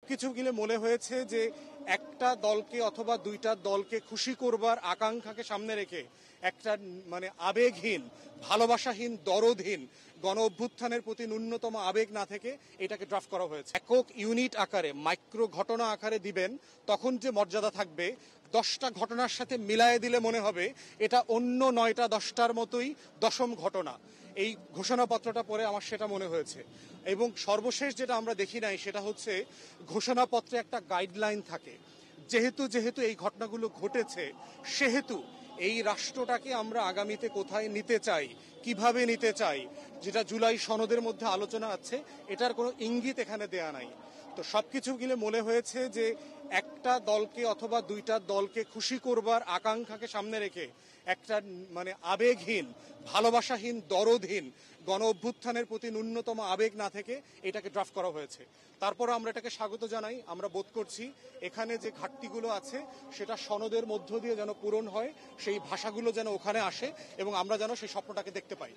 সবকিছু মিলে মনে হয়েছে যে একটা দলকে অথবা দুইটা দলকে খুশি করবার আকাঙ্ক্ষাকে সামনে রেখে একটা আবেগহীন, ভালোবাসাহীন, দরদহীন গণ অভ্যুত্থানের প্রতি ন্যূনতম আবেগ না থেকে এটাকে ড্রাফট করা হয়েছে। একক ইউনিট আকারে, মাইক্রো ঘটনা আকারে দিবেন, তখন যে মর্যাদা থাকবে 10টা ঘটনার সাথে মিলায়ে দিলে মনে হবে এটা অন্য 9টা 10টার মতোই দশম ঘটনা। এই ঘোষণাপত্রটা পড়ে আমার সেটা মনে হয়েছে। এবং সর্বশেষ যেটা আমরা দেখি নাই সেটা হচ্ছে ঘোষণাপত্রে একটা গাইডলাইন থাকে। যেহেতু এই ঘটনাগুলো ঘটেছে, সেহেতু এই রাষ্ট্রটাকে আমরা আগামীতে কোথায় নিতে চাই, কিভাবে নিতে চাই, যেটা জুলাই সনদের মধ্যে আলোচনা আছে, এটার কোনো ইঙ্গিত এখানে দেয়া নাই। তো সবকিছু মিলে মনে হয়েছে যে একটা দলকে অথবা দুইটা দলকে খুশি করবার আকাঙ্ক্ষাকে সামনে রেখে একটা আবেগহীন, ভালোবাসাহীন, দরদহীন গণ অভ্যুত্থানের প্রতি ন্যূনতম আবেগ না থেকে এটাকে ড্রাফট করা হয়েছে। তারপর আমরা এটাকে স্বাগত জানাই। আমরা বোধ করছি এখানে যে ঘাটতিগুলো আছে সেটা সনদের মধ্য দিয়ে যেন পূরণ হয়, সেই ভাষাগুলো যেন ওখানে আসে এবং আমরা যেন সেই স্বপ্নটাকে দেখতে পাই।